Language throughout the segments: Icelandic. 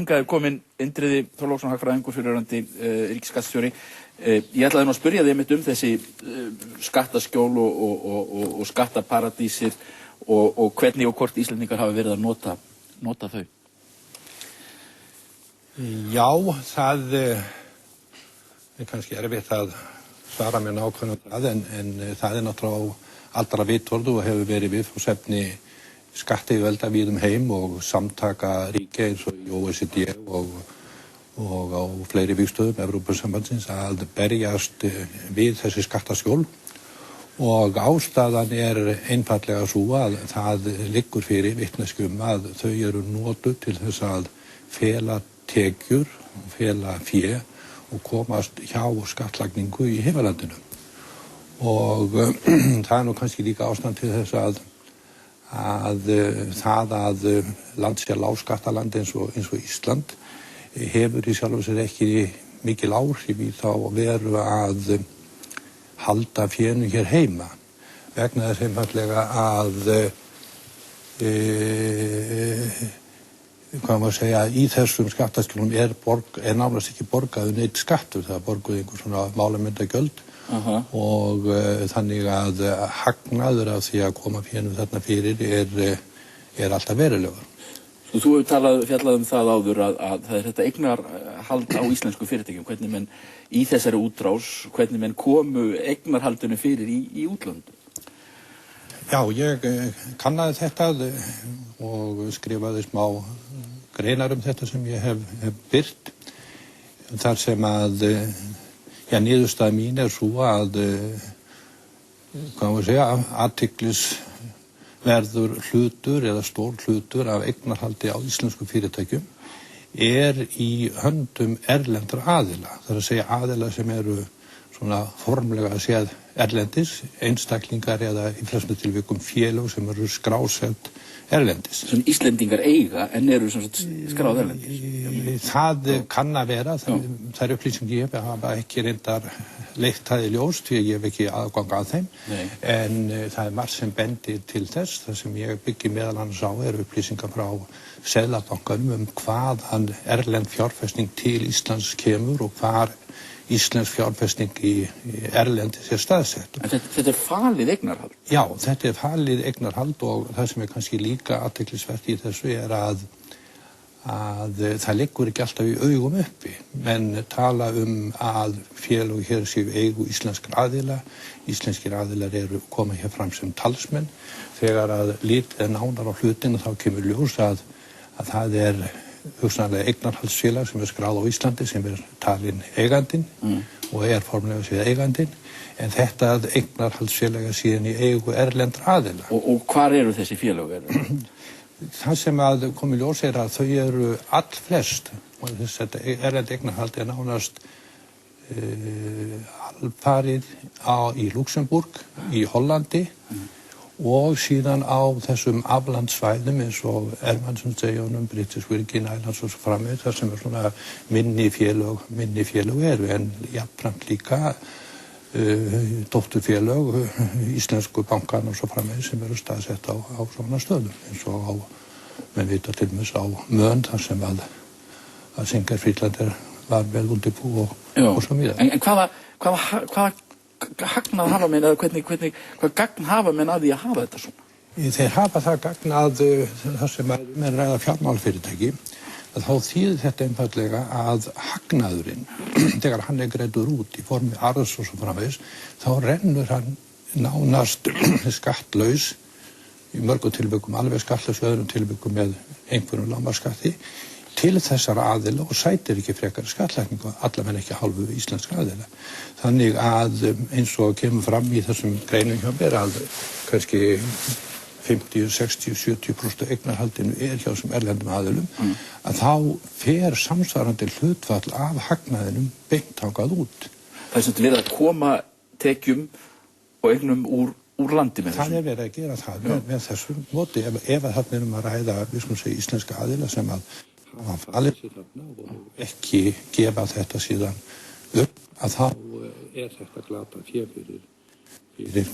hingað kominn Indriði Þorláksson hagfræðingur fyrrverandi ríkisskattstjóri. Ég ætlaði nú að spyrja þig einmitt þessi skattaskjól og skattaparadísir og hvernig og hvort Íslendingar hafa verið að nota þau. Já, það kannski erfitt að svara mér nákvæmlega það, en það náttúrulega allra vitorðu og hefur verið viðfangsefni skattyfirvalda víða heim og samtaka ríkja eins og í OECD og á fleiri vígstöðum Evrópusambandsins að berjast við þessi skattaskjól og ástæðan einfaldlega sú að það liggur fyrir vitneskju að þau eru notuð til þess að fela tekjur, fela fé og komast hjá skattlagningu í heimalandinu. Og það nú kannski líka ástæðan til þess að land sé lágskattaland eins og Ísland hefur í sjálfu sér ekki mikil áhrif í þá veru að halda fénu hér heima vegna þess einfaldlega að hvað maður segja, í þessum skattaskjólum nánast ekki borgaður neitt skattur, það borguð einhver svona málamyndagjöld og þannig að hagnaður af því að koma fénu þarna fyrir alltaf verulegur. Þú hefur fjallað það áður að það þetta eignarhald á íslensku fyrirtækjum, hvernig menn í þessari útrás, hvernig menn komu eignarhaldinu fyrir í útlöndum. Já, ég kannaði þetta og skrifaði smá greinar þetta sem ég hef birt. Þar sem að, niðurstaða mín svo að, athyglisverður hlutur eða stór hlutur af eignarhaldi á íslensku fyrirtækjum í höndum erlendra aðila. Það að segja aðila sem eru svona formlega séð erlendis, einstaklingar eða í flestum tilvikum félög sem eru skrásett erlendis. Sem Íslendingar eiga en eru skráð erlendis? Það kann að vera, þær upplýsingar ég hafa ekki reyndar leitt það í ljós því ég hef ekki aðgang að þeim. En það margt sem bendir til þess, það sem ég byggi meðal annars á upplýsingar frá Seðlabankanum hvaðan erlend fjárfesting til Íslands kemur og hvar íslensk fjárfesting í erlendis staðsett. En þetta falið eignarhald? Já, þetta falið eignarhald og það sem kannski líka athyglisvert í þessu að það liggur ekki alltaf í augum uppi. Menn tala að félög hér séu eigu íslenskra aðila. Íslenskir aðilar koma hér fram sem talsmenn. Þegar að litið nánar á hlutina þá kemur ljós að það hugsanlega eignarhaldsfélag sem skráð á Íslandi sem talinn eigandinn og formlega séð eigandinn en þetta eignarhaldsfélag síðan í eigu erlendra aðila. Og hvar eru þessi félög? Það sem að kom í ljós að þau eru allflest og þetta erlend eignarhald nánast alfarið í Luxemburg, í Hollandi og síðan á þessum aflandssvæðum eins og Ermannsundsegjunum, British Virgin Islands og svo framvegis þar sem svona minni félög eru en jafnframt líka dótturfélög íslensku bankana og svo framvegis sem eru staðsett á svona stöðum eins og menn vita til dæmis á Mön þar sem að Singer Friedlander var vel undirbúið og svo vidare. En hvaða hagnað hafa menn eða hvað gagn hafa menn að því að hafa þetta svona? Þeir hafa það gagn að það sem menn ræða fjármálafyrirtæki að þá þýðir þetta einfaldlega að hagnaðurinn þegar hann greiddur út í formi arðs og svo framvegis þá rennur hann nánast skattlaus í mörgum tilvikum alveg skattlaus í öðrum tilvikum með einhverjum lágmarksskatti til þessara aðila og sætir ekki frekar skattlagningu allavega ekki hálfu íslenska aðila. Þannig að eins og kemur fram í þessum greinum hjá mér að kannski 50, 60, 70% eignarhaldinu hjá þessum erlendum aðilum að þá fer samsvarandi hlutfall af hagnaðinum beint þangað út. Það sem verið að koma tekjum og eignum úr landi með þessu? Það verið að gera það með þessum móti ef að þarna að ræða við skulum segja íslenska aðila sem að hafa falið sér þarna og ekki gefa þetta síðan upp að þá þetta glata fé fyrir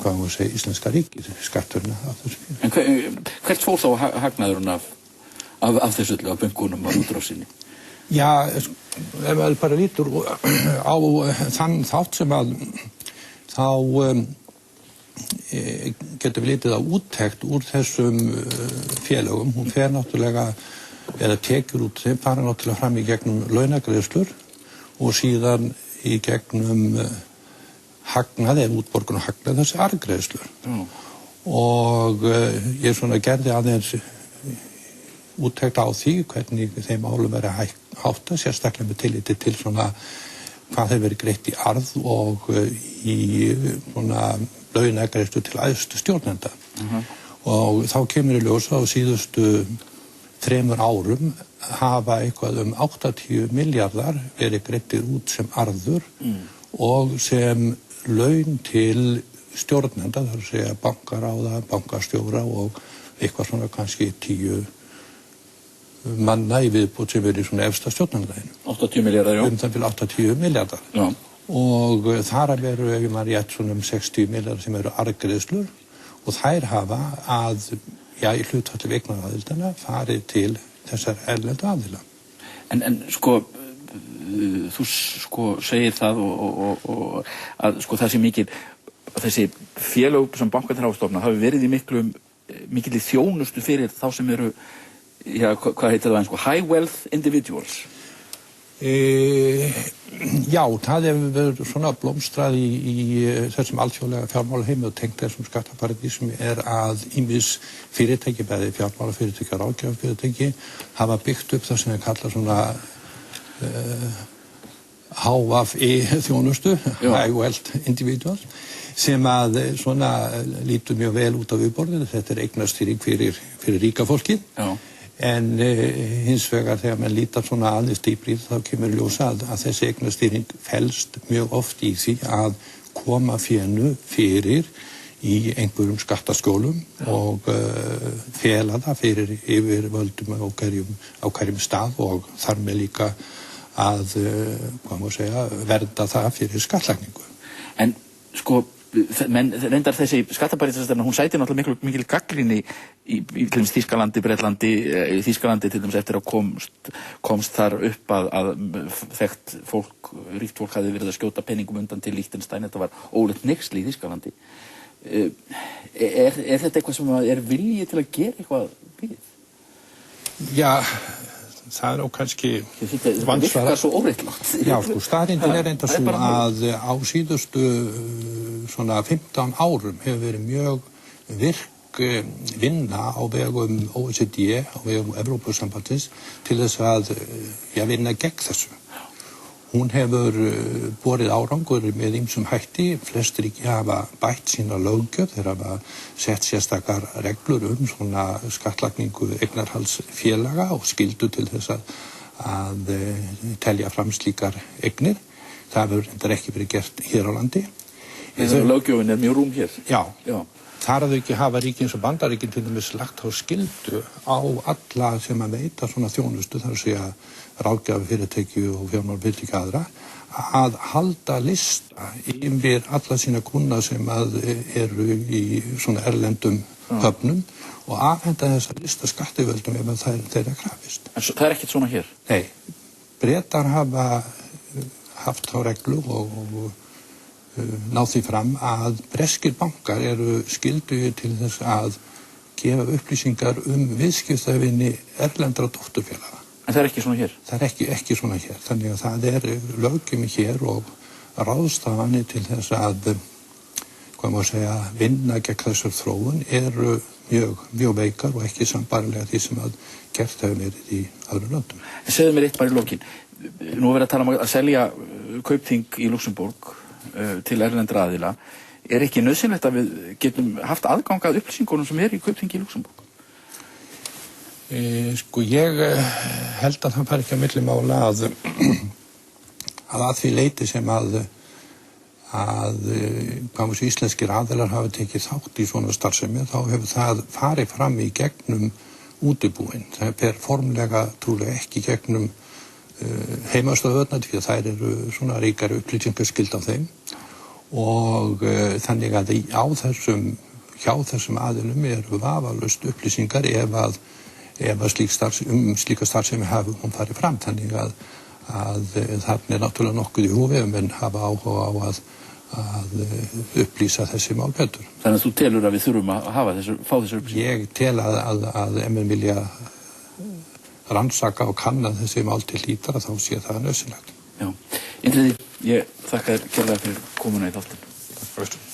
hvað maður segja íslenska ríkið, skatturna af þessu. En hvert fór þá hagnaðurinn af af þessu öllu, af bönkunum og útrásinni? Já, ef maður bara lítur á þann þátt sem að þá getum við litið á úttekt úr þessum félögum. Hún fer náttúrulega, eða tekur út þeim, fara náttúrulega fram í gegnum launagreiðslur og síðan í gegnum hagnað, eða útborgun og hagnað, þessi arðgreiðslur. Og ég svona gerði aðeins úttekt á því hvernig þeim málum verið háttað, sérstaklega með tilliti til svona hvað þeir verið greitt í arð og í svona launagreiðslu til æðstu stjórnenda. Og þá kemur í ljós að á síðustu 3 árum hafa eitthvað 80 milljarðar verið greiddir út sem arður og sem laun til stjórnenda, þar að segja bankaráða, bankastjóra og eitthvað svona kannski 10 manna í viðbót sem verið í svona efsta stjórnarleginu. 80 milljarðar, já. Það vil 80 milljarðar. Já. Og þar eru, ef maður rétt, svona 60 milljarðar sem eru arðgreiðslur og þær hafa í hlutfalli við eignaraðildana farið til þessar erlendu aðila. En sko, þú sko segir það og að sko það sé mikil, þessi félög sem bankarnir hafa stofnað hafi verið í mikilli þjónustu fyrir þá sem eru, hvað heitir það sko, high wealth individuals? Já, það hefur verið svona blómstrað í þessum alþjóðlega fjármálaheimi og tengt þessum skattaparadísum að ýmis fyrirtæki, bæði fjármálafyrirtæki og ráðgjafafyrirtæki, hafa byggt upp það sem við kalla svona HVI þjónustu, high wealth individuals, sem að svona lítur mjög vel út á yfirborðinu. Þetta eignastýring fyrir ríka fólki. Já. En hins vegar þegar mann lítar svona aðeins dýpri þá kemur ljósa að þessi eignastýring felst mjög oft í því að koma fénu fyrir í einhverjum skattaskjólum og fela það fyrir yfirvöldum á hverjum stað og þar með líka að vernda það fyrir skattlagningu. En sko, menn reyndar þessi skattaparadísastefna, hún sætir náttúrulega mikil gagnrýni í til dæmis Þýskalandi, Bretlandi, Þýskalandi til dæmis eftir að komst þar upp að þekkt fólk, ríkt fólk hafði verið að skjóta peningum undan til Liechtenstein. Þetta var ólegt hneyksli í Þýskalandi. Er þetta eitthvað sem er vilji til að gera eitthvað við? Já, það er kannski það virkar svo óréttlátt. Já, sko, staðreyndin er enda svo að á síðustu svona 15 árum hefur verið mjög virk vinna á vegum OECD, á vegum Evrópusambandsins til þess að vinna gegn þessu. Hún hefur borið árangur með ýmsum hætti. Flest ríki hafa bætt sína löggjöf, þeir hafa sett sérstakar reglur svona skattlagningu eignarhaldsfélaga og skyldu til þess að telja fram slíkar eignir. Það hefur ekki verið gert hér á landi. Löggjöfin er mjög rúm hér. Já. Þar að þau ekki hafa ríkin sem Bandaríkin til dæmis lagt á skyldu á alla sem að veita svona þjónustu, þar að segja ráðgjafafyrirtæki og fjármálafyrirtæki aðra, að halda lista yfir alla sína kuna sem að eru í svona erlendum höfnum og afhenda þessa lista skattyfirvöldum ef það er þeirra krafist. En það er ekkert svona hér? Nei. Bretar hafa haft þá reglu og náð því fram að breskir bankar eru skyldugir til þess að gefa upplýsingar viðskiptavini erlendra dótturfélaga. En það er ekki svona hér? Það er ekki svona hér. Þannig að það er löggjöf hér og ráðstafanir til þess að vinna gegn þessar þróun eru mjög veikar og ekki sambærilega því sem að gert hefur verið í öðrum löndum. En segðu mér eitt bara í lokin. Nú er verið að tala um að selja kaupþing í Luxemborg til erlendra aðila. Er ekki nauðsynlegt að við getum haft aðgang að upplýsingunum sem er í kaupþingi í Luxemborg? Sko, ég held að það fari ekki á milli mála að því leyti sem að íslenskir aðilar hafa tekið þátt í svona starfsemi, þá hefur það farið fram í gegnum útibúin. Það fer formlega trúlega ekki gegnum heimastöðvarnar því að þær eru svona ríkari upplýsingarskyld af þeim og þannig að hjá þessum aðilum eru vafalaust upplýsingar ef ef að slíka starfsemi hafi hún farið fram, þannig að þarna náttúrulega nokkuð í húfi ef menn hafa áhuga á að upplýsa þessi mál betur. Þannig að þú telur að við þurfum að fá þessu upplýsingar? Ég tel að ef menn vilja rannsaka og kanna þessi mál til hlítar þá sé það nauðsynlegt. Já. Indriði, ég þakka þér kærlega fyrir komuna í þáttinn. Takk fyrir.